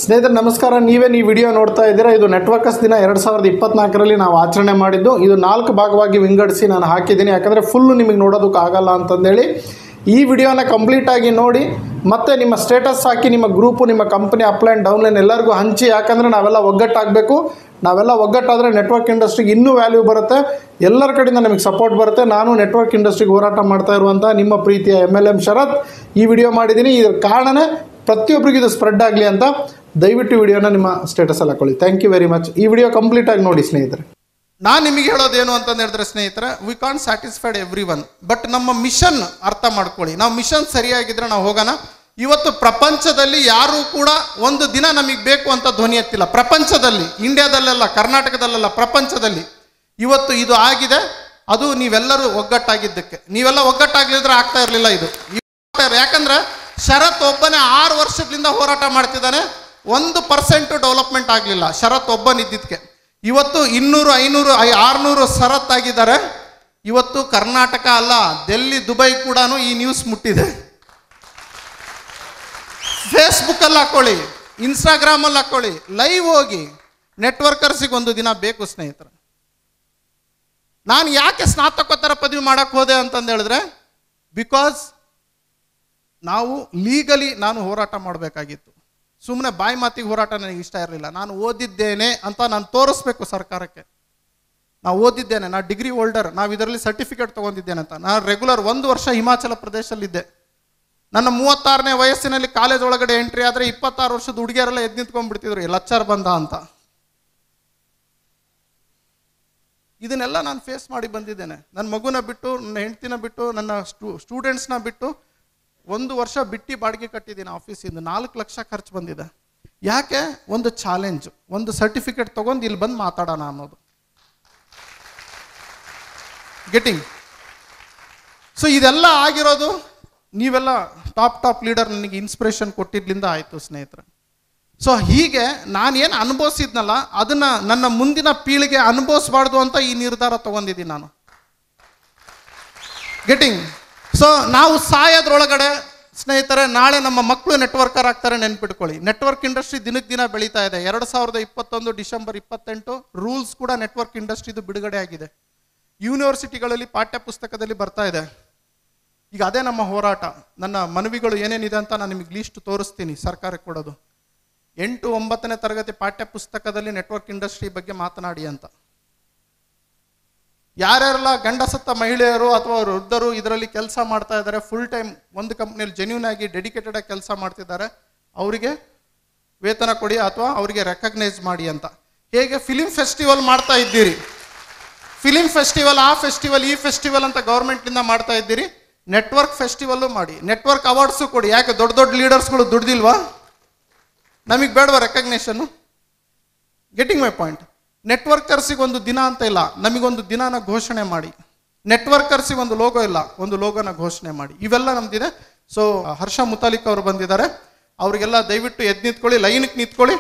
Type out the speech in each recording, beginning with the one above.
ಸ್ನೇಹಿತರೆ ನಮಸ್ಕಾರ. ನೀವೇನು ಈ ವಿಡಿಯೋ ನೋಡ್ತಾ ಇದ್ದೀರಾ, ಇದು ನೆಟ್ವರ್ಕರ್ಸ್ ದಿನ 2024ರಲ್ಲಿ ನಾವು ಆಚರಣೆ ಮಾಡಿದ್ದು. ಇದು 4 ಭಾಗವಾಗಿ ವಿಂಗಡಿಸಿ ನಾನು ಹಾಕಿದ್ದೀನಿ, ಯಾಕಂದರೆ ಫುಲ್ಲು ನಿಮಗೆ ನೋಡೋದಕ್ಕಾಗಲ್ಲ ಅಂತಂದೇಳಿ. ಈ ವಿಡಿಯೋನ ಕಂಪ್ಲೀಟಾಗಿ ನೋಡಿ, ಮತ್ತು ನಿಮ್ಮ ಸ್ಟೇಟಸ್ ಹಾಕಿ, ನಿಮ್ಮ ಗ್ರೂಪು, ನಿಮ್ಮ ಕಂಪನಿ ಅಪ್ಲೈನ್ ಡೌನ್ಲೈನ್ ಎಲ್ಲರಿಗೂ ಹಂಚಿ. ಯಾಕಂದರೆ ನಾವೆಲ್ಲ ಒಗ್ಗಟ್ಟಾಗಬೇಕು. ನಾವೆಲ್ಲ ಒಗ್ಗಟ್ಟಾದರೆ ನೆಟ್ವರ್ಕ್ ಇಂಡಸ್ಟ್ರಿಗೆ ಇನ್ನೂ ವ್ಯಾಲ್ಯೂ ಬರುತ್ತೆ, ಎಲ್ಲರ ಕಡೆಯಿಂದ ನಮಗೆ ಸಪೋರ್ಟ್ ಬರುತ್ತೆ. ನಾನು ನೆಟ್ವರ್ಕ್ ಇಂಡಸ್ಟ್ರಿಗೆ ಹೋರಾಟ ಮಾಡ್ತಾ ಇರುವಂಥ ನಿಮ್ಮ ಪ್ರೀತಿಯ MLM ಶರತ್ ಈ ವಿಡಿಯೋ ಮಾಡಿದ್ದೀನಿ. ಇದರ ಕಾರಣನೇ ಪ್ರತಿಯೊಬ್ಬರಿಗೂ ಇದು ಸ್ಪ್ರೆಡ್ ಆಗಲಿ ಅಂತ. ದಯವಿಟ್ಟು ವಿಡಿಯೋನ ನಿಮ್ಮ ಸ್ಟೇಟಸಲ್ಲಿ ಹಾಕೊಳ್ಳಿ. Thank you very much. ಈ ವಿಡಿಯೋ ಕಂಪ್ಲೀಟಾಗಿ ನೋಡಿ ಸ್ನೇಹಿತರೆ. ನಾನು ನಿಮಗೆ ಹೇಳೋದೇನು ಅಂತಂದು ಹೇಳಿದ್ರೆ ಸ್ನೇಹಿತರೆ, we can't satisfied every one, but ನಮ್ಮ ಮಿಷನ್ ಅರ್ಥ ಮಾಡ್ಕೊಳ್ಳಿ. ನಾವು ಮಿಷನ್ ಸರಿಯಾಗಿದ್ದರೆ ನಾವು ಹೋಗೋಣ. ಇವತ್ತು ಪ್ರಪಂಚದಲ್ಲಿ ಯಾರೂ ಕೂಡ ಒಂದು ದಿನ ನಮಗೆ ಬೇಕು ಅಂತ ಧ್ವನಿ ಎತ್ತಿಲ್ಲ. ಪ್ರಪಂಚದಲ್ಲಿ, ಇಂಡಿಯಾದಲ್ಲೆಲ್ಲ, ಕರ್ನಾಟಕದಲ್ಲೆಲ್ಲ, ಪ್ರಪಂಚದಲ್ಲಿ ಇವತ್ತು ಇದು ಆಗಿದೆ. ಅದು ನೀವೆಲ್ಲರೂ ಒಗ್ಗಟ್ಟಾಗಿದ್ದಕ್ಕೆ. ನೀವೆಲ್ಲ ಒಗ್ಗಟ್ಟಾಗಲಿದ್ರೆ ಆಗ್ತಾ ಇರಲಿಲ್ಲ ಇದು. ಯಾಕಂದ್ರೆ ಶರತ್ ಒಬ್ಬನೇ 6 ವರ್ಷದಿಂದ ಹೋರಾಟ ಮಾಡ್ತಿದ್ದಾನೆ. 1% ಡೆವಲಪ್ಮೆಂಟ್ ಆಗಲಿಲ್ಲ ಶರತ್ ಒಬ್ಬನಿದ್ದಕ್ಕೆ. ಇವತ್ತು 200, 500, 600 ಶರತ್ ಆಗಿದ್ದಾರೆ. ಇವತ್ತು ಕರ್ನಾಟಕ ಅಲ್ಲ, ಡೆಲ್ಲಿ, ದುಬೈ ಕೂಡ ಈ ನ್ಯೂಸ್ ಮುಟ್ಟಿದೆ. ಫೇಸ್ಬುಕ್ಕಲ್ಲಿ ಹಾಕೊಳ್ಳಿ, ಇನ್ಸ್ಟಾಗ್ರಾಮಲ್ಲಿ ಹಾಕೊಳ್ಳಿ, ಲೈವ್ ಹೋಗಿ. ನೆಟ್ವರ್ಕರ್ಸಿಗೆ ಒಂದು ದಿನ ಬೇಕು ಸ್ನೇಹಿತರೆ. ನಾನು ಯಾಕೆ ಸ್ನಾತಕೋತ್ತರ ಪದವಿ ಮಾಡಕ್ಕೆ ಹೋದೆ ಅಂತಂದು ಹೇಳಿದ್ರೆ, ಬಿಕಾಸ್ ನಾವು ಲೀಗಲಿ ನಾನು ಹೋರಾಟ ಮಾಡಬೇಕಾಗಿತ್ತು. ಸುಮ್ಮನೆ ಬಾಯಿ ಮಾತಿಗೆ ಹೋರಾಟ ನನಗೆ ಇಷ್ಟ ಇರಲಿಲ್ಲ. ನಾನು ಓದಿದ್ದೇನೆ ಅಂತ ನಾನು ತೋರಿಸ್ಬೇಕು ಸರ್ಕಾರಕ್ಕೆ. ನಾವು ಓದಿದ್ದೇನೆ, ನಾನು ಡಿಗ್ರಿ ಹೋಲ್ಡರ್, ನಾವು ಇದರಲ್ಲಿ ಸರ್ಟಿಫಿಕೇಟ್ ತೊಗೊಂಡಿದ್ದೇನೆ ಅಂತ. ನಾನು ರೆಗ್ಯುಲರ್ 1 ವರ್ಷ ಹಿಮಾಚಲ ಪ್ರದೇಶದಲ್ಲಿದ್ದೆ. ನನ್ನ 36ನೇ ವಯಸ್ಸಿನಲ್ಲಿ ಕಾಲೇಜ್ ಒಳಗಡೆ ಎಂಟ್ರಿ ಆದರೆ 26 ವರ್ಷದ ಹುಡುಗಿಯರೆಲ್ಲ ಎದ್ದು ನಿಂತ್ಕೊಂಡ್ಬಿಡ್ತಿದ್ರು, ಲಚ್ಚರ್ ಬಂದ ಅಂತ. ಇದನ್ನೆಲ್ಲ ನಾನು ಫೇಸ್ ಮಾಡಿ ಬಂದಿದ್ದೇನೆ. ನನ್ನ ಮಗುನ ಬಿಟ್ಟು, ನನ್ನ ಹೆಂಡ್ತಿನ ಬಿಟ್ಟು, ನನ್ನ ಸ್ಟೂಡೆಂಟ್ಸ್ನ ಬಿಟ್ಟು 1 ವರ್ಷ ಬಿಟ್ಟು ಬಾಡಿಗೆ ಕಟ್ಟಿದ್ದೀನಿ ಆಫೀಸಿಂದ. 4 ಲಕ್ಷ ಖರ್ಚು ಬಂದಿದೆ. ಯಾಕೆ? ಒಂದು ಚಾಲೆಂಜ್, ಒಂದು ಸರ್ಟಿಫಿಕೇಟ್ ತೊಗೊಂಡು ಇಲ್ಲಿ ಬಂದು ಮಾತಾಡೋಣ ಅನ್ನೋದು. ಗೆಟಿಂಗ್. ಸೊ ಇದೆಲ್ಲ ಆಗಿರೋದು ನೀವೆಲ್ಲ ಟಾಪ್ ಲೀಡರ್ ನನಗೆ ಇನ್ಸ್ಪಿರೇಷನ್ ಕೊಟ್ಟಿದ್ಲಿಂದ ಆಯಿತು ಸ್ನೇಹಿತರೆ. ಸೊ ಹೀಗೆ ನಾನೇನು ಅನುಭವಿಸಿದ್ನಲ್ಲ, ಅದನ್ನು ನನ್ನ ಮುಂದಿನ ಪೀಳಿಗೆ ಅನುಭವಿಸ್ಬಾರ್ದು ಅಂತ ಈ ನಿರ್ಧಾರ ತೊಗೊಂಡಿದ್ದೀನಿ ನಾನು. ಗೆಟಿಂಗ್. ಸೊ ನಾವು ಸಾಯೋದ್ರೊಳಗಡೆ ಸ್ನೇಹಿತರೆ, ನಾಳೆ ನಮ್ಮ ಮಕ್ಕಳು ನೆಟ್ವರ್ಕರ್ ಆಗ್ತಾರೆ, ನೆನ್ಪಿಟ್ಕೊಳ್ಳಿ. ನೆಟ್ವರ್ಕ್ ಇಂಡಸ್ಟ್ರಿ ದಿನಕ್ಕೆ ದಿನ ಬೆಳೀತಾ ಇದೆ. 2021 ಡಿಸೆಂಬರ್ 28 ರೂಲ್ಸ್ ಕೂಡ ನೆಟ್ವರ್ಕ್ ಇಂಡಸ್ಟ್ರಿದು ಬಿಡುಗಡೆ ಆಗಿದೆ. ಯೂನಿವರ್ಸಿಟಿಗಳಲ್ಲಿ ಪಾಠ್ಯ ಪುಸ್ತಕದಲ್ಲಿ ಬರ್ತಾ ಇದೆ. ಈಗ ಅದೇ ನಮ್ಮ ಹೋರಾಟ. ನನ್ನ ಮನವಿಗಳು ಏನೇನಿದೆ ಅಂತ ನಾನು ನಿಮಗೆ ಲೀಸ್ಟ್ ತೋರಿಸ್ತೀನಿ ಸರ್ಕಾರಕ್ಕೆ ಕೊಡೋದು. 8, 9ನೇ ತರಗತಿ ಪಾಠ್ಯ ಪುಸ್ತಕದಲ್ಲಿ ನೆಟ್ವರ್ಕ್ ಇಂಡಸ್ಟ್ರಿ ಬಗ್ಗೆ ಮಾತನಾಡಿ ಅಂತ. ಯಾರ್ಯಾರೆಲ್ಲ ಗಂಡಸತ್ತ ಮಹಿಳೆಯರು ಅಥವಾ ವೃದ್ಧರು ಇದರಲ್ಲಿ ಕೆಲಸ ಮಾಡ್ತಾ ಇದ್ದಾರೆ, ಫುಲ್ ಟೈಮ್ ಒಂದು ಕಂಪ್ನಿಯಲ್ಲಿ ಜೆನ್ಯೂನ್ ಆಗಿ ಡೆಡಿಕೇಟೆಡ್ ಆಗಿ ಕೆಲಸ ಮಾಡ್ತಿದ್ದಾರೆ, ಅವರಿಗೆ ವೇತನ ಕೊಡಿ ಅಥವಾ ಅವರಿಗೆ ರೆಕಗ್ನೈಸ್ ಮಾಡಿ ಅಂತ. ಹೇಗೆ ಫಿಲಿಂ ಫೆಸ್ಟಿವಲ್ ಮಾಡ್ತಾ ಇದ್ದೀರಿ, ಫಿಲಿಂ ಫೆಸ್ಟಿವಲ್, ಆ ಫೆಸ್ಟಿವಲ್, ಈ ಫೆಸ್ಟಿವಲ್ ಅಂತ ಗೌರ್ಮೆಂಟ್ನಿಂದ ಮಾಡ್ತಾ ಇದ್ದೀರಿ, ನೆಟ್ವರ್ಕ್ ಫೆಸ್ಟಿವಲ್ಲು ಮಾಡಿ, ನೆಟ್ವರ್ಕ್ ಅವಾರ್ಡ್ಸು ಕೊಡಿ. ಯಾಕೆ? ದೊಡ್ಡ ದೊಡ್ಡ ಲೀಡರ್ಸ್ಗಳು ದುಡ್ದಿಲ್ವಾ? ನಮಗೆ ಬೇಡವಾ ರೆಕಗ್ನೇಷನ್ನು? Getting my point. ನೆಟ್ವರ್ಕರ್ಸಿಗೆ ಒಂದು ದಿನ ಅಂತ ಇಲ್ಲ, ನಮಗೊಂದು ದಿನಾನ ಘೋಷಣೆ ಮಾಡಿ. ನೆಟ್ವರ್ಕರ್ಸಿಗೆ ಒಂದು ಲೋಗೋ ಇಲ್ಲ, ಒಂದು ಲೋಗೋನ ಘೋಷಣೆ ಮಾಡಿ. ಇವೆಲ್ಲ ನಮ್ದಿದೆ. ಸೊ ಹರ್ಷ ಮುತಾಲಿಕ್ ಅವರು ಬಂದಿದ್ದಾರೆ, ಅವರಿಗೆಲ್ಲ ದಯವಿಟ್ಟು ಎದ್ದು ನಿಂತ್ಕೊಳ್ಳಿ, ಲೈನಿಗೆ ನಿಂತ್ಕೊಳ್ಳಿ.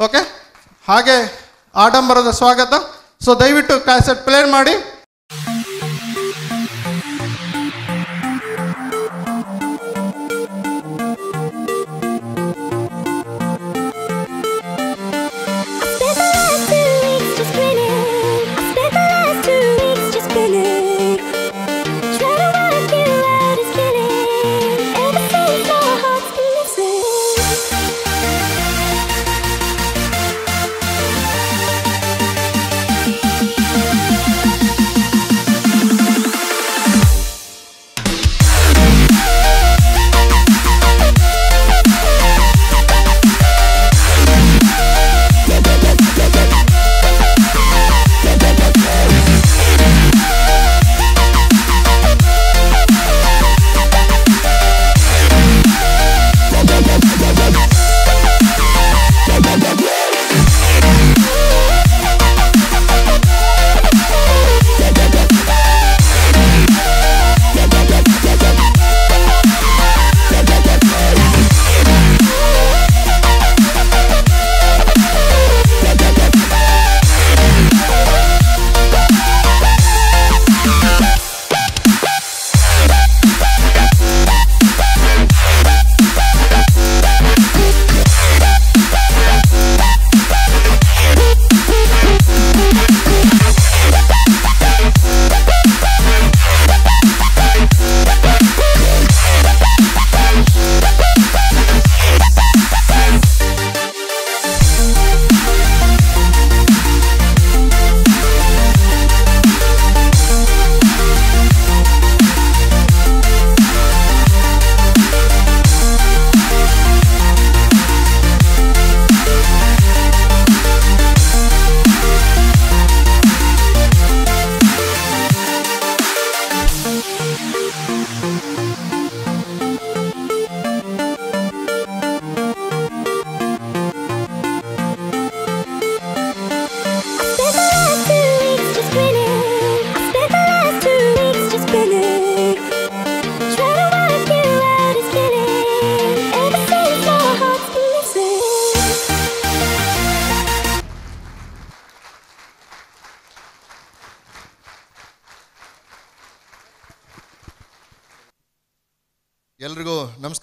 ಓಕೆ, ಹಾಗೆ ಆಡಂಬರದ ಸ್ವಾಗತ. ಸೊ ದಯವಿಟ್ಟು ಕ್ಯಾಸೆಟ್ ಪ್ಲೇ ಮಾಡಿ.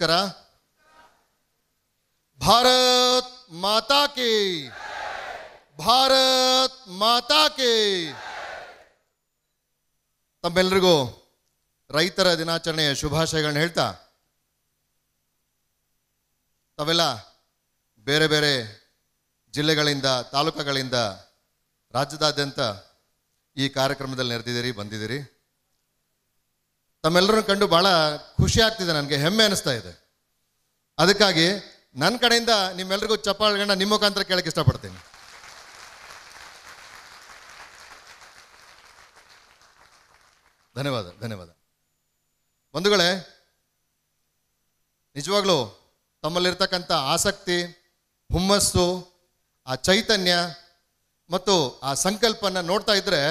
ನಮಸ್ಕಾರ. ಭಾರತ್ ಮಾತಾ ಕಿ, ಭಾರತ್ ಮಾತಾ ಕಿ. ತಮ್ಮೆಲ್ಲರಿಗೂ ರೈತರ ದಿನಾಚರಣೆಯ ಶುಭಾಶಯಗಳನ್ನ ಹೇಳ್ತಾ, ತಾವೆಲ್ಲ ಬೇರೆ ಬೇರೆ ಜಿಲ್ಲೆಗಳಿಂದ, ತಾಲೂಕುಗಳಿಂದ, ರಾಜ್ಯದಾದ್ಯಂತ ಈ ಕಾರ್ಯಕ್ರಮದಲ್ಲಿ ನೆರೆದಿದ್ದೀರಿ, ಬಂದಿದ್ದೀರಿ. ತಮ್ಮೆಲ್ಲರನ್ನು ಕಂಡು ಭಾಳ ಖುಷಿ ಆಗ್ತಿದೆ, ನನಗೆ ಹೆಮ್ಮೆ ಅನಿಸ್ತಾ ಇದೆ. ಅದಕ್ಕಾಗಿ ನನ್ನ ಕಡೆಯಿಂದ ನಿಮ್ಮೆಲ್ಲರಿಗೂ ಚಪ್ಪಾಳೆಗಳನ್ನ ನಿಮ್ಮ ಮುಖಾಂತರ ಕೇಳಕ್ಕೆ ಇಷ್ಟಪಡ್ತೀನಿ. ಧನ್ಯವಾದ, ಧನ್ಯವಾದ. ಬಂಧುಗಳೇ, ನಿಜವಾಗ್ಲೂ ತಮ್ಮಲ್ಲಿರ್ತಕ್ಕಂಥ ಆಸಕ್ತಿ, ಹುಮ್ಮಸ್ಸು, ಆ ಚೈತನ್ಯ ಮತ್ತು ಆ ಸಂಕಲ್ಪನ ನೋಡ್ತಾ ಇದ್ರೆ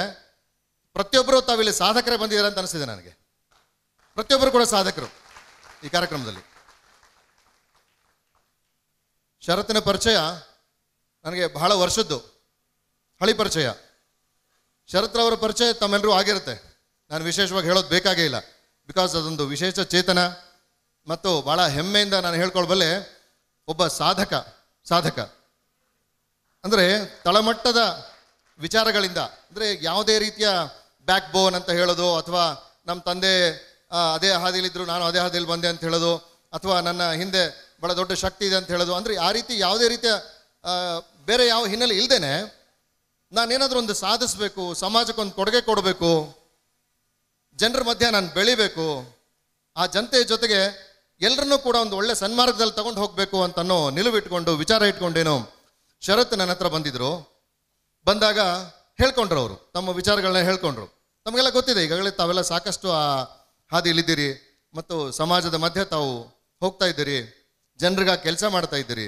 ಪ್ರತಿಯೊಬ್ಬರು ತಾವಿಲ್ಲಿ ಸಾಧಕರೇ ಬಂದಿದ್ದಾರೆ ಅಂತ ಅನಿಸಿದೆ ನನಗೆ. ಪ್ರತಿಯೊಬ್ಬರು ಕೂಡ ಸಾಧಕರು ಈ ಕಾರ್ಯಕ್ರಮದಲ್ಲಿ. ಶರತ್ತಿನ ಪರಿಚಯ ನನಗೆ ಬಹಳ ವರ್ಷದ್ದು ಹಳಿ ಪರಿಚಯ. ಶರತ್ರವರ ಪರಿಚಯ ತಮ್ಮೆಲ್ಲರೂ ಆಗಿರುತ್ತೆ, ನಾನು ವಿಶೇಷವಾಗಿ ಹೇಳೋದು ಬೇಕಾಗೇ ಇಲ್ಲ. ಬಿಕಾಸ್ ಅದೊಂದು ವಿಶೇಷ ಚೇತನ ಮತ್ತು ಭಾಳ ಹೆಮ್ಮೆಯಿಂದ ನಾನು ಹೇಳ್ಕೊಳ್ಬಲ್ಲೆ. ಒಬ್ಬ ಸಾಧಕ ಅಂದರೆ ತಳಮಟ್ಟದ ವಿಚಾರಗಳಿಂದ, ಅಂದರೆ ಯಾವುದೇ ರೀತಿಯ ಬ್ಯಾಕ್ ಬೋನ್ ಅಂತ ಹೇಳೋದು, ಅಥವಾ ನಮ್ಮ ತಂದೆ ಅದೇ ಹಾದಿಲಿದ್ರು ನಾನು ಅದೇ ಹಾದಿಯಲ್ಲಿ ಬಂದೆ ಅಂತ ಹೇಳೋದು, ಅಥವಾ ನನ್ನ ಹಿಂದೆ ಭಾಳ ದೊಡ್ಡ ಶಕ್ತಿ ಇದೆ ಅಂತ ಹೇಳೋದು, ಅಂದರೆ ಆ ರೀತಿ ಯಾವುದೇ ರೀತಿಯ ಬೇರೆ ಯಾವ ಹಿನ್ನೆಲೆ ಇಲ್ಲದೇನೆ ನಾನೇನಾದರೂ ಒಂದು ಸಾಧಿಸಬೇಕು, ಸಮಾಜಕ್ಕೊಂದು ಕೊಡುಗೆ ಕೊಡಬೇಕು, ಜನರ ಮಧ್ಯೆ ನಾನು ಬೆಳಿಬೇಕು, ಆ ಜನತೆಯ ಜೊತೆಗೆ ಎಲ್ಲರನ್ನೂ ಕೂಡ ಒಂದು ಒಳ್ಳೆ ಸನ್ಮಾರ್ಗದಲ್ಲಿ ತಗೊಂಡು ಹೋಗಬೇಕು ಅಂತನೋ ನಿಲುವಿಟ್ಕೊಂಡು, ವಿಚಾರ ಇಟ್ಕೊಂಡೇನೋ ಶರತ್ ನನ್ನ ಹತ್ರ ಬಂದಿದ್ರು. ಬಂದಾಗ ಹೇಳ್ಕೊಂಡ್ರು, ಅವರು ತಮ್ಮ ವಿಚಾರಗಳನ್ನ ಹೇಳ್ಕೊಂಡ್ರು. ತಮಗೆಲ್ಲ ಗೊತ್ತಿದೆ, ಈಗಾಗಲೇ ತಾವೆಲ್ಲ ಸಾಕಷ್ಟು ಆ ಹಾದಿಯಲ್ಲಿದ್ದೀರಿ ಮತ್ತು ಸಮಾಜದ ಮಧ್ಯೆ ತಾವು ಹೋಗ್ತಾ ಇದ್ದೀರಿ, ಜನರಿಗಾಗಿ ಕೆಲಸ ಮಾಡ್ತಾ ಇದ್ದೀರಿ.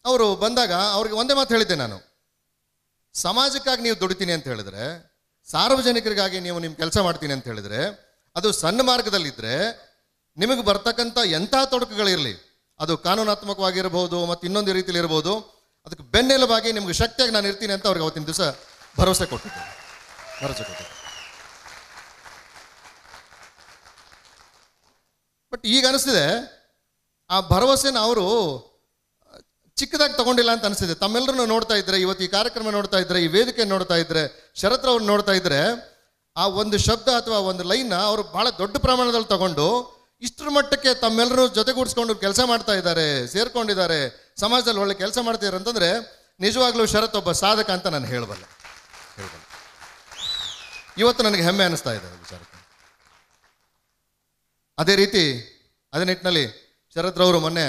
ಅವರು ಬಂದಾಗ ಅವ್ರಿಗೆ ಒಂದೇ ಮಾತು ಹೇಳಿದ್ದೆ ನಾನು, ಸಮಾಜಕ್ಕಾಗಿ ನೀವು ದುಡಿತೀನಿ ಅಂತ ಹೇಳಿದ್ರೆ, ಸಾರ್ವಜನಿಕರಿಗಾಗಿ ನೀವು ನಿಮ್ಮ ಕೆಲಸ ಮಾಡ್ತೀನಿ ಅಂತ ಹೇಳಿದ್ರೆ, ಅದು ಸಣ್ಣ ಮಾರ್ಗದಲ್ಲಿದ್ದರೆ ನಿಮಗೆ ಬರ್ತಕ್ಕಂಥ ಎಂಥ ತೊಡಕುಗಳಿರಲಿ, ಅದು ಕಾನೂನಾತ್ಮಕವಾಗಿರ್ಬೋದು ಮತ್ತು ಇನ್ನೊಂದು ರೀತಿಯಲ್ಲಿ ಇರ್ಬೋದು, ಅದಕ್ಕೆ ಬೆನ್ನೆಲುಬಾಗಿ ನಿಮ್ಗೆ ಶಕ್ತಿಯಾಗಿ ನಾನು ಇರ್ತೀನಿ ಅಂತ ಅವ್ರಿಗೆ ಅವತ್ತಿನ ದಿವಸ ಭರವಸೆ ಕೊಟ್ಟಿದ್ದೆ. ಬಟ್ ಈಗ ಅನಿಸ್ತಿದೆ, ಆ ಭರವಸೆನ ಅವರು ಚಿಕ್ಕದಾಗಿ ತಗೊಂಡಿಲ್ಲ ಅಂತ ಅನಿಸ್ತಿದೆ. ತಮ್ಮೆಲ್ಲರನ್ನು ನೋಡ್ತಾ ಇದ್ರೆ, ಇವತ್ತು ಈ ಕಾರ್ಯಕ್ರಮ ನೋಡ್ತಾ ಇದ್ರೆ, ಈ ವೇದಿಕೆ ನೋಡ್ತಾ ಇದ್ರೆ, ಶರತ್ರವ್ರನ್ನ ನೋಡ್ತಾ ಇದ್ರೆ, ಆ ಒಂದು ಶಬ್ದ ಅಥವಾ ಒಂದು ಲೈನ್ನ ಅವರು ಬಹಳ ದೊಡ್ಡ ಪ್ರಮಾಣದಲ್ಲಿ ತಗೊಂಡು ಇಷ್ಟರ ಮಟ್ಟಕ್ಕೆ ತಮ್ಮೆಲ್ಲರೂ ಜೊತೆಗೂಡಿಸ್ಕೊಂಡು ಕೆಲಸ ಮಾಡ್ತಾ ಇದ್ದಾರೆ, ಸೇರ್ಕೊಂಡಿದ್ದಾರೆ, ಸಮಾಜದಲ್ಲಿ ಒಳ್ಳೆ ಕೆಲಸ ಮಾಡ್ತಿದ್ದಾರೆ ಅಂತಂದರೆ ನಿಜವಾಗ್ಲೂ ಶರತ್ ಒಬ್ಬ ಸಾಧಕ ಅಂತ ನಾನು ಹೇಳಬಲ್ಲೆ. ಇವತ್ತು ನನಗೆ ಹೆಮ್ಮೆ ಅನ್ನಿಸ್ತಾ ಇದೆ ವಿಚಾರಕ್ಕೆ. ಅದೇ ರೀತಿ ಅದೇ ನಿಟ್ಟಿನಲ್ಲಿ ಶರತ್ರವರು ಮೊನ್ನೆ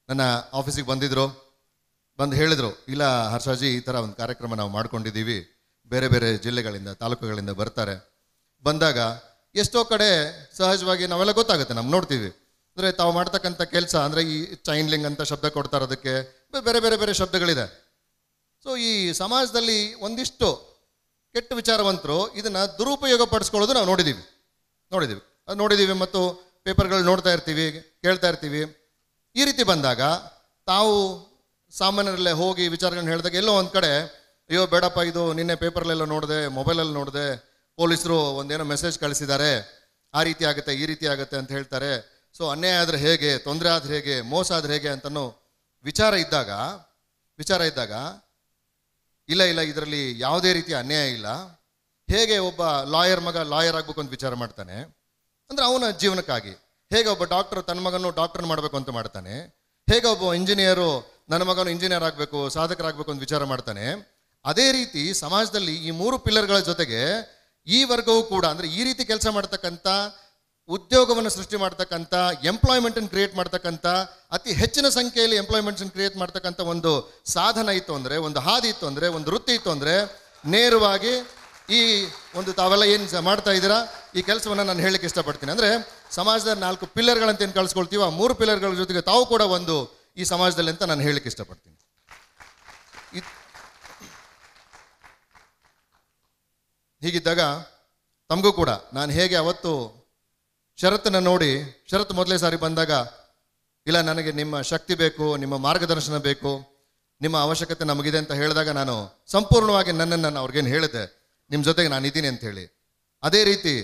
ನನ್ನ ಆಫೀಸಿಗೆ ಬಂದಿದ್ರು. ಬಂದು ಹೇಳಿದರು, ಇಲ್ಲ ಹರ್ಷಾಜಿ, ಈ ಥರ ಒಂದು ಕಾರ್ಯಕ್ರಮ ನಾವು ಮಾಡ್ಕೊಂಡಿದ್ದೀವಿ, ಬೇರೆ ಬೇರೆ ಜಿಲ್ಲೆಗಳಿಂದ, ತಾಲೂಕುಗಳಿಂದ ಬರ್ತಾರೆ. ಬಂದಾಗ ಎಷ್ಟೋ ಕಡೆ ಸಹಜವಾಗಿ ನಾವೆಲ್ಲ ಗೊತ್ತಾಗುತ್ತೆ, ನಾವು ನೋಡ್ತೀವಿ. ಅಂದರೆ ತಾವು ಮಾಡ್ತಕ್ಕಂಥ ಕೆಲಸ, ಅಂದರೆ ಈ ಚೈನ್ಲಿಂಗ್ ಅಂತ ಶಬ್ದ ಕೊಡ್ತಾರೆ, ಅದಕ್ಕೆ ಬೇರೆ ಬೇರೆ ಬೇರೆ ಶಬ್ದಗಳಿದೆ. ಸೊ ಈ ಸಮಾಜದಲ್ಲಿ ಒಂದಿಷ್ಟು ಕೆಟ್ಟ ವಿಚಾರವಂತರು ಇದನ್ನು ದುರುಪಯೋಗ ಪಡಿಸ್ಕೊಳ್ಳೋದು ನಾವು ನೋಡಿದ್ದೀವಿ ಮತ್ತು ಪೇಪರ್ಗಳು ನೋಡ್ತಾ ಇರ್ತೀವಿ, ಕೇಳ್ತಾ ಇರ್ತೀವಿ. ಈ ರೀತಿ ಬಂದಾಗ ತಾವು ಸಾಮಾನ್ಯರಲ್ಲೇ ಹೋಗಿ ವಿಚಾರಗಳನ್ನ ಹೇಳಿದಾಗ ಎಲ್ಲೋ ಒಂದು ಕಡೆ, ಅಯ್ಯೋ ಬೇಡಪ್ಪ, ಇದು ನಿನ್ನೆ ಪೇಪರ್ಲೆಲ್ಲ ನೋಡಿದೆ, ಮೊಬೈಲಲ್ಲಿ ನೋಡಿದೆ, ಪೊಲೀಸರು ಒಂದೇನೋ ಮೆಸೇಜ್ ಕಳಿಸಿದ್ದಾರೆ, ಆ ರೀತಿ ಆಗುತ್ತೆ, ಈ ರೀತಿ ಆಗುತ್ತೆ ಅಂತ ಹೇಳ್ತಾರೆ. ಸೊ ಅನ್ಯಾಯ ಆದರೆ ಹೇಗೆ, ತೊಂದರೆ ಆದರೆ ಹೇಗೆ, ಮೋಸ ಆದರೆ ಹೇಗೆ ಅಂತನೋ ವಿಚಾರ ಇದ್ದಾಗ ಇಲ್ಲ ಇದರಲ್ಲಿ ಯಾವುದೇ ರೀತಿಯ ಅನ್ಯಾಯ ಇಲ್ಲ. ಹೇಗೆ ಒಬ್ಬ ಲಾಯರ್ ಮಗ ಲಾಯರ್ ಆಗಬೇಕು ಅಂತ ವಿಚಾರ ಮಾಡ್ತಾನೆ, ಅಂದರೆ ಅವನ ಜೀವನಕ್ಕಾಗಿ. ಹೇಗೆ ಒಬ್ಬ ಡಾಕ್ಟರ್ ತನ್ನ ಮಗನು ಡಾಕ್ಟರ್ ಮಾಡಬೇಕು ಅಂತ ಮಾಡ್ತಾನೆ, ಹೇಗೆ ಒಬ್ಬ ಇಂಜಿನಿಯರು ನನ್ನ ಮಗನು ಇಂಜಿನಿಯರ್ ಆಗಬೇಕು, ಸಾಧಕರಾಗಬೇಕು ಅಂತ ವಿಚಾರ ಮಾಡ್ತಾನೆ, ಅದೇ ರೀತಿ ಸಮಾಜದಲ್ಲಿ ಈ 3 ಪಿಲ್ಲರ್ಗಳ ಜೊತೆಗೆ ಈ ವರ್ಗವೂ ಕೂಡ, ಅಂದರೆ ಈ ರೀತಿ ಕೆಲಸ ಮಾಡ್ತಕ್ಕಂಥ, ಉದ್ಯೋಗವನ್ನು ಸೃಷ್ಟಿ ಮಾಡ್ತಕ್ಕಂಥ, ಎಂಪ್ಲಾಯ್ಮೆಂಟನ್ನು ಕ್ರಿಯೇಟ್ ಮಾಡ್ತಕ್ಕಂಥ, ಅತಿ ಹೆಚ್ಚಿನ ಸಂಖ್ಯೆಯಲ್ಲಿ ಎಂಪ್ಲಾಯ್ಮೆಂಟ್ಸನ್ನು ಕ್ರಿಯೇಟ್ ಮಾಡ್ತಕ್ಕಂಥ ಒಂದು ಸಾಧನ ಇತ್ತು ಅಂದರೆ, ಒಂದು ಹಾದಿ ಇತ್ತು ಅಂದರೆ, ಒಂದು ವೃತ್ತಿ ಇತ್ತು ಅಂದರೆ, ನೇರವಾಗಿ ಈ ಒಂದು ತಾವೆಲ್ಲ ಏನು ಮಾಡ್ತಾ ಇದ್ದೀರಾ ಈ ಕೆಲಸವನ್ನು ನಾನು ಹೇಳಲಿಕ್ಕೆ ಇಷ್ಟಪಡ್ತೀನಿ. ಅಂದರೆ ಸಮಾಜದ 4 ಪಿಲ್ಲರ್ಗಳಂತ ಏನು ಕಳಿಸ್ಕೊಳ್ತೀವೋ, ಆ 3 ಪಿಲ್ಲರ್ಗಳ ಜೊತೆಗೆ ತಾವು ಕೂಡ ಒಂದು ಈ ಸಮಾಜದಲ್ಲಿ ಅಂತ ನಾನು ಹೇಳಲಿಕ್ಕೆ ಇಷ್ಟಪಡ್ತೀನಿ. ಹೀಗಿದ್ದಾಗ ತಮಗೂ ಕೂಡ ನಾನು ಹೇಗೆ ಅವತ್ತು ಶರತ್ತನ್ನು ನೋಡಿ, ಶರತ್ ಮೊದಲೇ ಸಾರಿ ಬಂದಾಗ, ಇಲ್ಲ ನನಗೆ ನಿಮ್ಮ ಶಕ್ತಿ ಬೇಕು, ನಿಮ್ಮ ಮಾರ್ಗದರ್ಶನ ಬೇಕು, ನಿಮ್ಮ ಅವಶ್ಯಕತೆ ನಮಗಿದೆ ಅಂತ ಹೇಳಿದಾಗ ನಾನು ಸಂಪೂರ್ಣವಾಗಿ ನನ್ನನ್ನು ನಾನು ಅವ್ರಿಗೇನು ಹೇಳಿದೆ, ನಿಮ್ಮ ಜೊತೆಗೆ ನಾನು ಇದ್ದೀನಿ ಅಂತ ಹೇಳಿ. ಅದೇ ರೀತಿ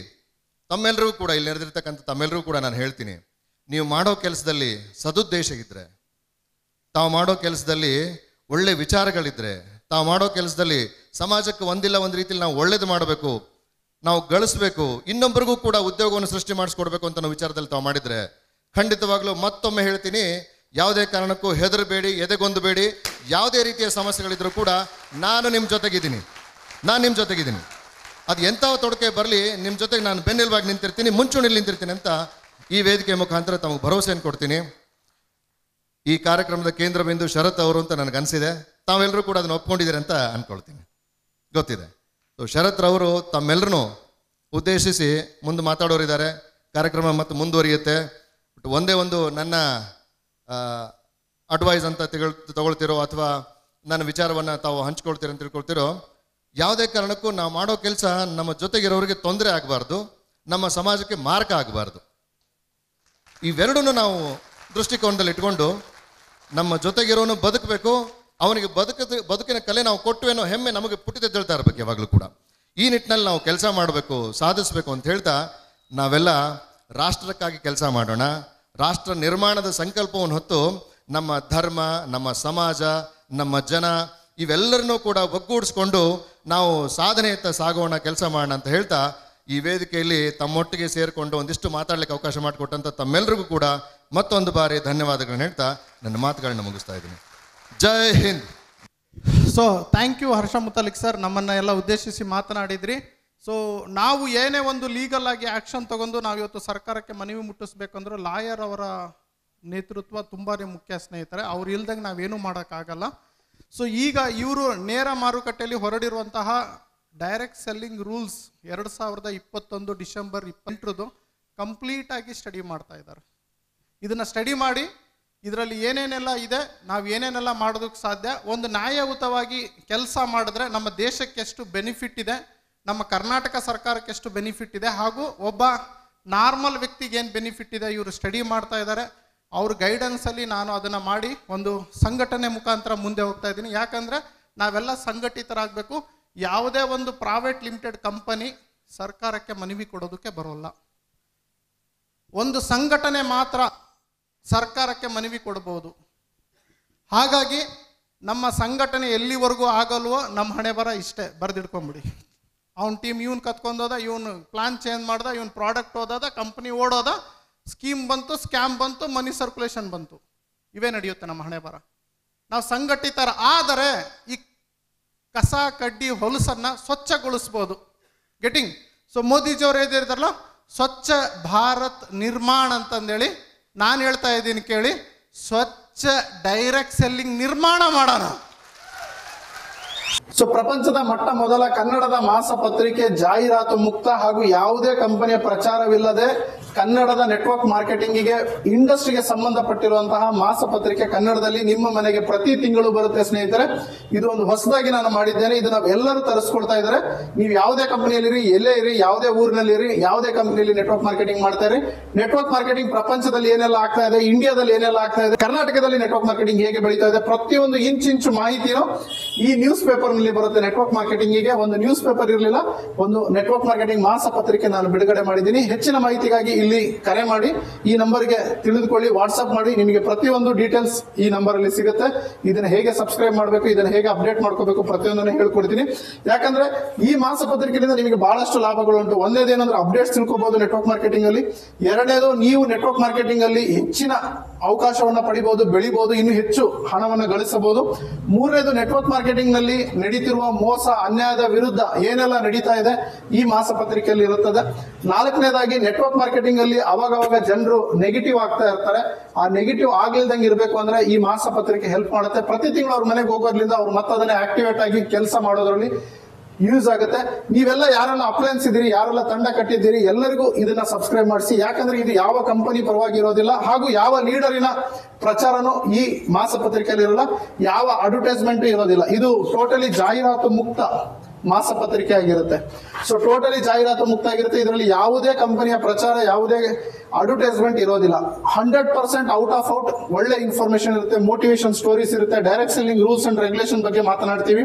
ತಮ್ಮೆಲ್ಲರಿಗೂ ಕೂಡ, ಇಲ್ಲಿ ನಡೆದಿರ್ತಕ್ಕಂಥ ತಮ್ಮೆಲ್ಲರಿಗೂ ಕೂಡ ನಾನು ಹೇಳ್ತೀನಿ, ನೀವು ಮಾಡೋ ಕೆಲಸದಲ್ಲಿ ಸದುದ್ದೇಶ ಇದ್ದರೆ, ತಾವು ಮಾಡೋ ಕೆಲಸದಲ್ಲಿ ಒಳ್ಳೆ ವಿಚಾರಗಳಿದ್ರೆ, ತಾವು ಮಾಡೋ ಕೆಲಸದಲ್ಲಿ ಸಮಾಜಕ್ಕೆ ಒಂದಿಲ್ಲ ಒಂದು ರೀತಿಯಲ್ಲಿ ನಾವು ಒಳ್ಳೇದು ಮಾಡಬೇಕು, ನಾವು ಗಳಿಸ್ಬೇಕು, ಇನ್ನೊಬ್ಬರಿಗೂ ಕೂಡ ಉದ್ಯೋಗವನ್ನು ಸೃಷ್ಟಿ ಮಾಡಿಸ್ಕೊಡ್ಬೇಕು ಅಂತ ನಾವು ವಿಚಾರದಲ್ಲಿ ತಾವು ಮಾಡಿದರೆ, ಖಂಡಿತವಾಗ್ಲೂ ಮತ್ತೊಮ್ಮೆ ಹೇಳ್ತೀನಿ, ಯಾವುದೇ ಕಾರಣಕ್ಕೂ ಹೆದರಬೇಡಿ, ಎದೆಗೊಂದಬೇಡಿ. ಯಾವುದೇ ರೀತಿಯ ಸಮಸ್ಯೆಗಳಿದ್ರೂ ಕೂಡ ನಾನು ನಿಮ್ಮ ಜೊತೆಗಿದ್ದೀನಿ. ಅದು ಎಂಥ ತೊಡಕೆ ಬರಲಿ, ನಿಮ್ಮ ಜೊತೆಗೆ ನಾನು ಬೆನ್ನೆಲುಬಾಗಿ ನಿಂತಿರ್ತೀನಿ, ಮುಂಚೂಣಿಯಲ್ಲಿ ನಿಂತಿರ್ತೀನಿ ಅಂತ ಈ ವೇದಿಕೆ ಮುಖಾಂತರ ತಮಗೆ ಭರವಸೆಯನ್ನು ಕೊಡ್ತೀನಿ. ಈ ಕಾರ್ಯಕ್ರಮದ ಕೇಂದ್ರ ಬಿಂದು ಶರತ್ ಅವರು ಅಂತ ನನಗನ್ಸಿದೆ. ತಾವೆಲ್ಲರೂ ಕೂಡ ಅದನ್ನು ಒಪ್ಕೊಂಡಿದ್ದೀರಿ ಅಂತ ಅಂದ್ಕೊಳ್ತೀನಿ, ಗೊತ್ತಿದೆ. ಶರತ್ ರವರು ತಮ್ಮೆಲ್ಲರೂ ಉದ್ದೇಶಿಸಿ ಮುಂದೆ ಮಾತಾಡೋರಿದ್ದಾರೆ. ಕಾರ್ಯಕ್ರಮ ಮತ್ತು ಮುಂದುವರಿಯುತ್ತೆ. ಬಟ್ ಒಂದೇ ಒಂದು ನನ್ನ ಅಡ್ವೈಸ್ ಅಂತ ತಗೊಳ್ತಿರೋ ಅಥವಾ ನನ್ನ ವಿಚಾರವನ್ನು ತಾವು ಹಂಚ್ಕೊಳ್ತೀರ ಅಂತ ತಿಳ್ಕೊಳ್ತಿರೋ, ಯಾವುದೇ ಕಾರಣಕ್ಕೂ ನಾವು ಮಾಡೋ ಕೆಲಸ ನಮ್ಮ ಜೊತೆಗಿರೋರಿಗೆ ತೊಂದರೆ ಆಗಬಾರ್ದು, ನಮ್ಮ ಸಮಾಜಕ್ಕೆ ಮಾರಕ ಆಗಬಾರ್ದು. ಇವೆರಡನ್ನು ನಾವು ದೃಷ್ಟಿಕೋನದಲ್ಲಿ ಇಟ್ಕೊಂಡು ನಮ್ಮ ಜೊತೆಗಿರೋನು ಬದುಕಬೇಕು, ಅವನಿಗೆ ಬದುಕಿನ ಕಲೆ ನಾವು ಕೊಟ್ಟುವೇನೋ ಹೆಮ್ಮೆ ನಮಗೆ ಪುಟ್ಟಿದ್ದೇಳ್ತಾ ಇರಬೇಕು ಯಾವಾಗಲೂ ಕೂಡ. ಈ ನಿಟ್ಟಿನಲ್ಲಿ ನಾವು ಕೆಲಸ ಮಾಡಬೇಕು, ಸಾಧಿಸಬೇಕು ಅಂತ ಹೇಳ್ತಾ ನಾವೆಲ್ಲ ರಾಷ್ಟ್ರಕ್ಕಾಗಿ ಕೆಲಸ ಮಾಡೋಣ. ರಾಷ್ಟ್ರ ನಿರ್ಮಾಣದ ಸಂಕಲ್ಪವನ್ನು ಹೊತ್ತು ನಮ್ಮ ಧರ್ಮ, ನಮ್ಮ ಸಮಾಜ, ನಮ್ಮ ಜನ ಇವೆಲ್ಲರನ್ನೂ ಕೂಡ ಒಗ್ಗೂಡಿಸ್ಕೊಂಡು ನಾವು ಸಾಧನೆಯತ್ತ ಸಾಗೋಣ, ಕೆಲಸ ಮಾಡೋಣ ಅಂತ ಹೇಳ್ತಾ ಈ ವೇದಿಕೆಯಲ್ಲಿ ತಮ್ಮೊಟ್ಟಿಗೆ ಸೇರಿಕೊಂಡು ಒಂದಿಷ್ಟು ಮಾತಾಡಲಿಕ್ಕೆ ಅವಕಾಶ ಮಾಡಿಕೊಟ್ಟಂಥ ತಮ್ಮೆಲ್ಲರಿಗೂ ಕೂಡ ಮತ್ತೊಂದು ಬಾರಿ ಧನ್ಯವಾದಗಳನ್ನ ಹೇಳ್ತಾ ನನ್ನ ಮಾತುಗಳನ್ನ ಮುಗಿಸ್ತಾ ಇದ್ದೀನಿ. Jai Hind. So thank you Harsha Mutalik sir, ನಮ್ಮನ್ನು ಎಲ್ಲ ಉದ್ದೇಶಿಸಿ ಮಾತನಾಡಿದ್ರಿ. ಸೊ ನಾವು ಏನೇ ಒಂದು ಲೀಗಲ್ ಆಗಿ ಆ್ಯಕ್ಷನ್ ತಗೊಂಡು ನಾವು ಇವತ್ತು ಸರ್ಕಾರಕ್ಕೆ ಮನವಿ ಮುಟ್ಟಿಸ್ಬೇಕಂದ್ರೆ ಲಾಯರ್ ಅವರ ನೇತೃತ್ವ ತುಂಬಾ ಮುಖ್ಯ ಸ್ನೇಹಿತರೆ. ಅವ್ರು ಇಲ್ದಂಗೆ ನಾವೇನೂ ಮಾಡೋಕ್ಕಾಗಲ್ಲ. ಸೊ ಈಗ ಇವರು ನೇರ ಮಾರುಕಟ್ಟೆಯಲ್ಲಿ ಹೊರಡಿರುವಂತಹ ಡೈರೆಕ್ಟ್ ಸೆಲ್ಲಿಂಗ್ ರೂಲ್ಸ್ 2021 ಡಿಸೆಂಬರ್ 20 ಕಂಪ್ಲೀಟಾಗಿ ಸ್ಟಡಿ ಮಾಡ್ತಾ ಇದ್ದಾರೆ. ಇದನ್ನು ಸ್ಟಡಿ ಮಾಡಿ ಇದರಲ್ಲಿ ಏನೇನೆಲ್ಲ ಇದೆ, ನಾವು ಏನೇನೆಲ್ಲ ಮಾಡೋದಕ್ಕೆ ಸಾಧ್ಯ, ಒಂದು ನ್ಯಾಯಯುತವಾಗಿ ಕೆಲಸ ಮಾಡಿದ್ರೆ ನಮ್ಮ ದೇಶಕ್ಕೆ ಎಷ್ಟು ಬೆನಿಫಿಟ್ ಇದೆ, ನಮ್ಮ ಕರ್ನಾಟಕ ಸರ್ಕಾರಕ್ಕೆ ಎಷ್ಟು ಬೆನಿಫಿಟ್ ಇದೆ, ಹಾಗೂ ಒಬ್ಬ ನಾರ್ಮಲ್ ವ್ಯಕ್ತಿಗೆ ಏನು ಬೆನಿಫಿಟ್ ಇದೆ ಇವರು ಸ್ಟಡಿ ಮಾಡ್ತಾ ಇದ್ದಾರೆ. ಅವ್ರ ಗೈಡೆನ್ಸಲ್ಲಿ ನಾನು ಅದನ್ನು ಮಾಡಿ ಒಂದು ಸಂಘಟನೆ ಮುಖಾಂತರ ಮುಂದೆ ಹೋಗ್ತಾ ಇದ್ದೀನಿ. ಯಾಕಂದರೆ ನಾವೆಲ್ಲ ಸಂಘಟಿತರಾಗಬೇಕು. ಯಾವುದೇ ಒಂದು ಪ್ರೈವೇಟ್ ಲಿಮಿಟೆಡ್ ಕಂಪನಿ ಸರ್ಕಾರಕ್ಕೆ ಮನವಿ ಕೊಡೋದಕ್ಕೆ ಬರೋಲ್ಲ. ಒಂದು ಸಂಘಟನೆ ಮಾತ್ರ ಸರ್ಕಾರಕ್ಕೆ ಮನವಿ ಕೊಡಬಹುದು. ಹಾಗಾಗಿ ನಮ್ಮ ಸಂಘಟನೆ ಎಲ್ಲಿವರೆಗೂ ಆಗಲ್ವೋ ನಮ್ಮ ಹಣೆ ಬರ ಇಷ್ಟೇ, ಬರೆದಿಡ್ಕೊಂಬಿಡಿ. ಅವ್ನ ಟೀಮ್ ಇವನು ಕತ್ಕೊಂಡೋದ, ಇವನು ಪ್ಲಾನ್ ಚೇಂಜ್ ಮಾಡ್ದ, ಇವನು ಪ್ರಾಡಕ್ಟ್ ಓದೋದ, ಕಂಪ್ನಿ ಓಡೋದ, ಸ್ಕೀಮ್ ಬಂತು, ಸ್ಕ್ಯಾಮ್ ಬಂತು, ಮನಿ ಸರ್ಕ್ಯುಲೇಷನ್ ಬಂತು. ಇವೇ ನಡೆಯುತ್ತೆ ನಮ್ಮ ಹಣೆ ಬರ. ನಾವು ಸಂಘಟಿತರ ಆದರೆ ಈ ಕಸ ಕಡ್ಡಿ ಹೊಲಸನ್ನು ಸ್ವಚ್ಛಗೊಳಿಸ್ಬೋದು. ಗೆಟಿಂಗ್. ಸೊ ಮೋದಿಜಿಯವರು ಹೇಳಿದಾರಲ್ಲ ಸ್ವಚ್ಛ ಭಾರತ್ ನಿರ್ಮಾಣ ಅಂತಂದೇಳಿ, ನಾನು ಹೇಳ್ತಾ ಇದ್ದೀನಿ ಕೇಳಿ, ಸ್ವಚ್ಛ ಡೈರೆಕ್ಟ್ ಸೆಲ್ಲಿಂಗ್ ನಿರ್ಮಾಣ ಮಾಡೋಣ. ಸೊ ಪ್ರಪಂಚದ ಮೊದಲ ಕನ್ನಡದ ಮಾಸಪತ್ರಿಕೆ ಜಾಹೀರಾತು ಮುಕ್ತ ಹಾಗೂ ಯಾವುದೇ ಕಂಪನಿಯ ಪ್ರಚಾರವಿಲ್ಲದೆ ಕನ್ನಡದ ನೆಟ್ವರ್ಕ್ ಮಾರ್ಕೆಟಿಂಗಿಗೆ ಇಂಡಸ್ಟ್ರಿಗೆ ಸಂಬಂಧಪಟ್ಟಿರುವಂತಹ ಮಾಸಪತ್ರಿಕೆ ಕನ್ನಡದಲ್ಲಿ ನಿಮ್ಮ ಮನೆಗೆ ಪ್ರತಿ ತಿಂಗಳು ಬರುತ್ತೆ ಸ್ನೇಹಿತರೆ. ಇದು ಒಂದು ಹೊಸದಾಗಿ ನಾನು ಮಾಡಿದ್ದೇನೆ. ಇದನ್ನ ಎಲ್ಲರೂ ತರಿಸ್ಕೊಡ್ತಾ ಇದ್ದಾರೆ. ನೀವು ಯಾವುದೇ ಕಂಪನಿಯಲ್ಲಿ ಎಲ್ಲೇ ಇರಿ, ಯಾವುದೇ ಊರಿನಲ್ಲಿ ಇರಿ, ಯಾವುದೇ ಕಂಪನಿಯಲ್ಲಿ ನೆಟ್ವರ್ಕ್ ಮಾರ್ಕೆಟಿಂಗ್ ಮಾಡ್ತಾ ಇರಿ. ನೆಟ್ವರ್ಕ್ ಮಾರ್ಕೆಟಿಂಗ್ ಪ್ರಪಂಚದಲ್ಲಿ ಏನೆಲ್ಲ ಆಗ್ತಾ ಇದೆ, ಇಂಡಿಯಾದಲ್ಲಿ ಏನೆಲ್ಲ ಆಗ್ತಾ ಇದೆ, ಕರ್ನಾಟಕದಲ್ಲಿ ನೆಟ್ವರ್ಕ್ ಮಾರ್ಕೆಟಿಂಗ್ ಹೇಗೆ ಬೆಳೀತಾ ಇದೆ, ಪ್ರತಿಯೊಂದು ಇಂಚು ಮಾಹಿತಿನೂ ಈ ನ್ಯೂಸ್ ಪೇಪರ್ ನಲ್ಲಿ ಬರುತ್ತೆ. ನೆಟ್ವರ್ಕ್ ಮಾರ್ಕೆಟಿಂಗಿಗೆ ಒಂದು ನ್ಯೂಸ್ ಪೇಪರ್ ಇರಲಿಲ್ಲ, ಒಂದು ನೆಟ್ವರ್ಕ್ ಮಾರ್ಕೆಟಿಂಗ್ ಮಾಸಪತ್ರಿಕೆ ನಾನು ಬಿಡುಗಡೆ ಮಾಡಿದ್ದೀನಿ. ಹೆಚ್ಚಿನ ಮಾಹಿತಿಗಾಗಿ ಇಲ್ಲಿ ಕರೆ ಮಾಡಿ, ಈ ನಂಬರ್ಗೆ ತಿಳಿದುಕೊಳ್ಳಿ, ವಾಟ್ಸ್ಆಪ್ ಮಾಡಿ. ನಿಮಗೆ ಪ್ರತಿಯೊಂದು ಡೀಟೇಲ್ಸ್ ಈ ನಂಬರ್ ಅಲ್ಲಿ ಸಿಗುತ್ತೆ. ಇದನ್ನ ಹೇಗೆ ಸಬ್ಸ್ಕ್ರೈಬ್ ಮಾಡಬೇಕು, ಇದನ್ನ ಹೇಗೆ ಅಪ್ಡೇಟ್ ಮಾಡ್ಕೋಬೇಕು, ಪ್ರತಿಯೊಂದನ್ನು ಹೇಳ್ಕೊಡ್ತೀನಿ. ಯಾಕಂದ್ರೆ ಈ ಮಾಸಪತ್ರಿಕೆಯಿಂದ ನಿಮಗೆ ಬಹಳಷ್ಟು ಲಾಭಗಳುಂಟು. ಒಂದೇದೇನಂದ್ರೆ ಅಪ್ಡೇಟ್ಸ್ ತಿಳ್ಕೋಬಹುದು ನೆಟ್ವರ್ಕ್ ಮಾರ್ಕೆಟಿಂಗ್ ಅಲ್ಲಿ. ಎರಡನೇದು, ನೀವು ನೆಟ್ವರ್ಕ್ ಮಾರ್ಕೆಟಿಂಗ್ ಅಲ್ಲಿ ಹೆಚ್ಚಿನ ಅವಕಾಶವನ್ನ ಪಡಿಬಹುದು, ಬೆಳಿಬಹುದು, ಇನ್ನು ಹೆಚ್ಚು ಹಣವನ್ನು ಗಳಿಸಬಹುದು. ಮೂರನೇದು, ನೆಟ್ವರ್ಕ್ ಮಾರ್ಕೆಟಿಂಗ್ ನಲ್ಲಿ ನಡೀತಿರುವ ಮೋಸ ಅನ್ಯಾಯದ ವಿರುದ್ಧ ಏನೆಲ್ಲ ನಡೀತಾ ಇದೆ ಈ ಮಾಸಪತ್ರಿಕೆಯಲ್ಲಿ ಇರುತ್ತದೆ. ನಾಲ್ಕನೇದಾಗಿ, ನೆಟ್ವರ್ಕ್ ಮಾರ್ಕೆಟಿಂಗ್ ಅಲ್ಲಿ ಅವಾಗವಾಗ ಜನರು ನೆಗೆಟಿವ್ ಆಗ್ತಾ ಇರ್ತಾರೆ. ಆ ನೆಗೆಟಿವ್ ಆಗ್ಲಿಲ್ದಂಗೆ ಇರಬೇಕು ಅಂದ್ರೆ ಈ ಮಾಸಪತ್ರಿಕೆ ಹೆಲ್ಪ್ ಮಾಡುತ್ತೆ. ಪ್ರತಿ ತಿಂಗಳು ಅವ್ರ ಮನೆಗೆ ಹೋಗೋದ್ರಿಂದ ಅವ್ರು ಮತ್ತದನ್ನೇ ಆಕ್ಟಿವೇಟ್ ಆಗಿ ಕೆಲಸ ಮಾಡೋದ್ರಲ್ಲಿ ಯೂಸ್ ಆಗುತ್ತೆ. ನೀವೆಲ್ಲ ಯಾರೆಲ್ಲ ಅಪ್ಲೈನ್ಸ್ ಇದ್ದೀರಿ, ಯಾರೆಲ್ಲ ತಂಡ ಕಟ್ಟಿದ್ದೀರಿ, ಎಲ್ಲರಿಗೂ ಇದನ್ನ ಸಬ್ಸ್ಕ್ರೈಬ್ ಮಾಡಿಸಿ. ಯಾಕಂದ್ರೆ ಇದು ಯಾವ ಕಂಪನಿ ಪರವಾಗಿ ಇರೋದಿಲ್ಲ, ಹಾಗೂ ಯಾವ ಲೀಡರಿನ ಪ್ರಚಾರನೂ ಈ ಮಾಸಪತ್ರಿಕೆಯಲ್ಲಿ ಇರೋಲ್ಲ, ಯಾವ ಅಡ್ವರ್ಟೈಸ್ಮೆಂಟ್ ಇರೋದಿಲ್ಲ. ಇದು ಟೋಟಲಿ ಜಾಹೀರಾತು ಮುಕ್ತ ಮಾಸಪತ್ರಿಕೆ ಆಗಿರುತ್ತೆ. ಸೊ ಟೋಟಲಿ ಜಾಹೀರಾತು ಮುಕ್ತ ಆಗಿರುತ್ತೆ. ಇದರಲ್ಲಿ ಯಾವುದೇ ಕಂಪನಿಯ ಪ್ರಚಾರ, ಯಾವುದೇ ಅಡ್ವರ್ಟೈಸ್ಮೆಂಟ್ ಇರೋದಿಲ್ಲ. 100% ಔಟ್ ಆಫ್ ಔಟ್ ಒಳ್ಳೆ ಇನ್ಫಾರ್ಮೇಶನ್ ಇರುತ್ತೆ, ಮೋಟಿವೇಶನ್ ಸ್ಟೋರೀಸ್ ಇರುತ್ತೆ, direct selling rules and regulation ಬಗ್ಗೆ ಮಾತನಾಡ್ತೀವಿ.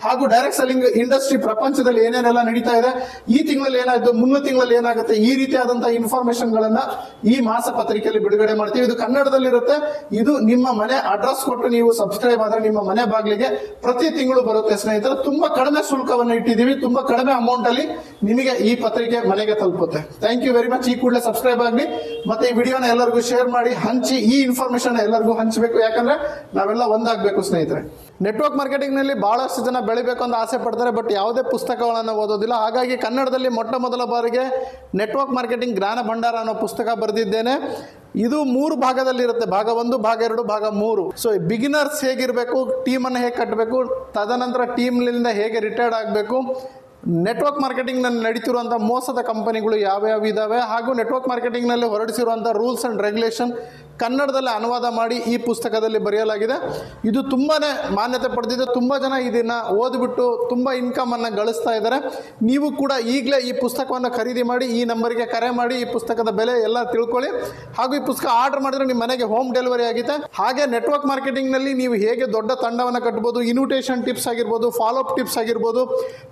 ಹಾಗೂ ಡೈರೆಕ್ಟ್ ಸೆಲ್ಲಿಂಗ್ ಇಂಡಸ್ಟ್ರಿ ಪ್ರಪಂಚದಲ್ಲಿ ಏನೇನೆಲ್ಲ ನಡೀತಾ ಇದೆ, ಈ ತಿಂಗಳಲ್ಲಿ ಏನಾಯ್ತು, ಮುಂದಿನ ತಿಂಗಳಲ್ಲಿ ಏನಾಗುತ್ತೆ, ಈ ರೀತಿಯಾದಂತಹ ಇನ್ಫಾರ್ಮೇಶನ್ ಗಳನ್ನ ಈ ಮಾಸ ಪತ್ರಿಕೆಯಲ್ಲಿ ಬಿಡುಗಡೆ ಮಾಡ್ತೀವಿ. ಇದು ಕನ್ನಡದಲ್ಲಿರುತ್ತೆ. ಇದು ನಿಮ್ಮ ಮನೆ ಅಡ್ರೆಸ್ ಕೊಟ್ಟು ನೀವು ಸಬ್ಸ್ಕ್ರೈಬ್ ಆದ್ರೆ ನಿಮ್ಮ ಮನೆ ಬಾಗಿಲಿಗೆ ಪ್ರತಿ ತಿಂಗಳು ಬರುತ್ತೆ ಸ್ನೇಹಿತರೆ. ತುಂಬಾ ಕಡಿಮೆ ಶುಲ್ಕವನ್ನು ಇಟ್ಟಿದ್ದೀವಿ, ತುಂಬಾ ಕಡಿಮೆ ಅಮೌಂಟ್ ಅಲ್ಲಿ ನಿಮಗೆ ಈ ಪತ್ರಿಕೆ ಮನೆಗೆ ತಲುಪುತ್ತೆ. Thank you very much. ಈ ಕೂಡಲೇ ಸಬ್ಸ್ಕ್ರೈಬ್ ಆಗಲಿ, ಮತ್ತೆ ಈ ವಿಡಿಯೋನ ಎಲ್ಲರಿಗೂ ಶೇರ್ ಮಾಡಿ, ಹಂಚಿ. ಈ ಇನ್ಫಾರ್ಮೇಶನ್ ಎಲ್ಲರಿಗೂ ಹಂಚಬೇಕು, ಯಾಕಂದ್ರೆ ನಾವೆಲ್ಲ ಒಂದಾಗಬೇಕು ಸ್ನೇಹಿತರೆ. ನೆಟ್ವರ್ಕ್ ಮಾರ್ಕೆಟಿಂಗ್ ನಲ್ಲಿ ಬಹಳಷ್ಟು ಜನ ಬೆಳಿಬೇಕು ಅಂತ ಆಸೆ ಪಡ್ತಾರೆ, ಬಟ್ ಯಾವುದೇ ಪುಸ್ತಕಗಳನ್ನು ಓದೋದಿಲ್ಲ. ಹಾಗಾಗಿ ಕನ್ನಡದಲ್ಲಿ ಮೊಟ್ಟ ಮೊದಲ ಬಾರಿಗೆ ನೆಟ್ವರ್ಕ್ ಮಾರ್ಕೆಟಿಂಗ್ ಜ್ಞಾನ ಭಂಡಾರ ಅನ್ನೋ ಪುಸ್ತಕ ಬರೆದಿದ್ದೇನೆ. ಇದು 3 ಭಾಗದಲ್ಲಿರುತ್ತೆ, ಭಾಗ 1, ಭಾಗ 2, ಭಾಗ 3. ಸೊ ಬಿಗಿನರ್ಸ್ ಹೇಗಿರಬೇಕು, ಟೀಮ್ ಅನ್ನು ಹೇಗೆ ಕಟ್ಟಬೇಕು, ತದನಂತರ ಟೀಮ್ನಿಂದ ಹೇಗೆ ರಿಟೈರ್ಡ್ ಆಗಬೇಕು, ನೆಟ್ವರ್ಕ್ ಮಾರ್ಕೆಟಿಂಗ್ ನಲ್ಲಿ ನಡೀತಿರುವಂಥ ಮೋಸದ ಕಂಪನಿಗಳು ಯಾವ್ಯಾವ ಇದಾವೆ, ಹಾಗೂ ನೆಟ್ವರ್ಕ್ ಮಾರ್ಕೆಟಿಂಗ್ ನಲ್ಲಿ ಹೊರಡಿಸಿರುವಂಥ ರೂಲ್ಸ್ ಅಂಡ್ ರೆಗ್ಯುಲೇಷನ್ ಕನ್ನಡದಲ್ಲಿ ಅನುವಾದ ಮಾಡಿ ಈ ಪುಸ್ತಕದಲ್ಲಿ ಬರೆಯಲಾಗಿದೆ. ಇದು ತುಂಬಾನೇ ಮಾನ್ಯತೆ ಪಡೆದಿದೆ. ತುಂಬ ಜನ ಇದನ್ನ ಓದಿಬಿಟ್ಟು ತುಂಬ ಇನ್ಕಮ್ ಅನ್ನು ಗಳಿಸ್ತಾ ಇದ್ದಾರೆ. ನೀವು ಕೂಡ ಈಗಲೇ ಈ ಪುಸ್ತಕವನ್ನು ಖರೀದಿ ಮಾಡಿ, ಈ ನಂಬರ್ಗೆ ಕರೆ ಮಾಡಿ, ಈ ಪುಸ್ತಕದ ಬೆಲೆ ಎಲ್ಲ ತಿಳ್ಕೊಳ್ಳಿ. ಹಾಗೂ ಈ ಪುಸ್ತಕ ಆರ್ಡರ್ ಮಾಡಿದ್ರೆ ನಿಮ್ಮ ಮನೆಗೆ ಹೋಮ್ ಡೆಲಿವರಿ ಆಗಿದೆ. ಹಾಗೆ ನೆಟ್ವರ್ಕ್ ಮಾರ್ಕೆಟಿಂಗ್ ನಲ್ಲಿ ನೀವು ಹೇಗೆ ದೊಡ್ಡ ತಂಡವನ್ನು ಕಟ್ಟಬಹುದು, ಇನ್ವಿಟೇಷನ್ ಟಿಪ್ಸ್ ಆಗಿರ್ಬೋದು, ಫಾಲೋ ಅಪ್ ಟಿಪ್ಸ್ ಆಗಿರ್ಬೋದು,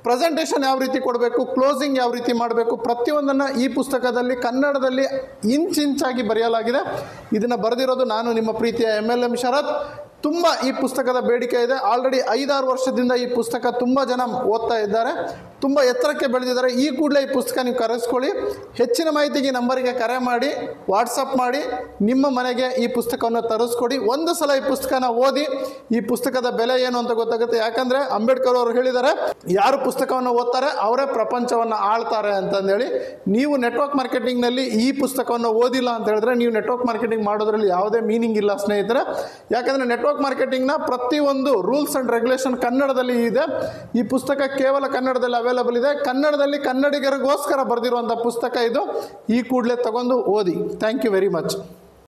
ಪ್ರೆಸೆಂಟೇಷನ್ ಯಾವ ರೀತಿ ಕೊಡಬೇಕು, ಕ್ಲೋಸಿಂಗ್ ಯಾವ ರೀತಿ ಮಾಡಬೇಕು, ಪ್ರತಿಯೊಂದನ್ನು ಈ ಪುಸ್ತಕದಲ್ಲಿ ಕನ್ನಡದಲ್ಲಿ ಇಂಚಾಗಿ ಬರೆಯಲಾಗಿದೆ. ಇದನ್ನು ಬರೆದಿರೋದು ನಾನು ನಿಮ್ಮ ಪ್ರೀತಿಯ MLM ಶರತ್. ತುಂಬ ಈ ಪುಸ್ತಕದ ಬೇಡಿಕೆ ಇದೆ. ಆಲ್ರೆಡಿ 5-6 ವರ್ಷದಿಂದ ಈ ಪುಸ್ತಕ ತುಂಬ ಜನ ಓದ್ತಾ ಇದ್ದಾರೆ, ತುಂಬ ಎತ್ತರಕ್ಕೆ ಬೆಳೆದಿದ್ದಾರೆ. ಈ ಕೂಡಲೇ ಈ ಪುಸ್ತಕ ನೀವು ಕರೆಸ್ಕೊಳ್ಳಿ. ಹೆಚ್ಚಿನ ಮಾಹಿತಿಗೆ ನಂಬರಿಗೆ ಕರೆ ಮಾಡಿ, ವಾಟ್ಸಪ್ ಮಾಡಿ, ನಿಮ್ಮ ಮನೆಗೆ ಈ ಪುಸ್ತಕವನ್ನು ತರಿಸ್ಕೊಡಿ. ಒಂದು ಸಲ ಈ ಪುಸ್ತಕನ ಓದಿ ಈ ಪುಸ್ತಕದ ಬೆಲೆ ಏನು ಅಂತ ಗೊತ್ತಾಗುತ್ತೆ. ಯಾಕಂದರೆ ಅಂಬೇಡ್ಕರ್ ಅವರು ಹೇಳಿದ್ದಾರೆ, ಯಾರು ಪುಸ್ತಕವನ್ನು ಓದ್ತಾರೆ ಅವರೇ ಪ್ರಪಂಚವನ್ನು ಆಳ್ತಾರೆ ಅಂತಂದೇಳಿ. ನೀವು ನೆಟ್ವರ್ಕ್ ಮಾರ್ಕೆಟಿಂಗ್ನಲ್ಲಿ ಈ ಪುಸ್ತಕವನ್ನು ಓದಿಲ್ಲ ಅಂತ ಹೇಳಿದ್ರೆ ನೀವು ನೆಟ್ವರ್ಕ್ ಮಾರ್ಕೆಟಿಂಗ್ ಮಾಡೋದ್ರಲ್ಲಿ ಯಾವುದೇ ಮೀನಿಂಗ್ ಇಲ್ಲ ಸ್ನೇಹಿತರೆ. ಯಾಕಂದರೆ ನೆಟ್ವರ್ಕ್ ಮಾರ್ಕೆಟಿಂಗ್ನ ಪ್ರತಿಯೊಂದು ರೂಲ್ಸ್ ಅಂಡ್ ರೆಗ್ಯುಲೇಷನ್ ಕನ್ನಡದಲ್ಲಿ ಇದೆ. ಈ ಪುಸ್ತಕ ಕೇವಲ ಕನ್ನಡದಲ್ಲಿ ಅವೈಲೇಬಲ್ ಇದೆ. ಕನ್ನಡದಲ್ಲಿ ಕನ್ನಡಿಗರಿಗೋಸ್ಕರ ಬರೆದಿರುವಂಥ ಪುಸ್ತಕ ಇದು. ಈ ಕೂಡಲೇ ತಗೊಂಡು ಓದಿ. Thank you very much.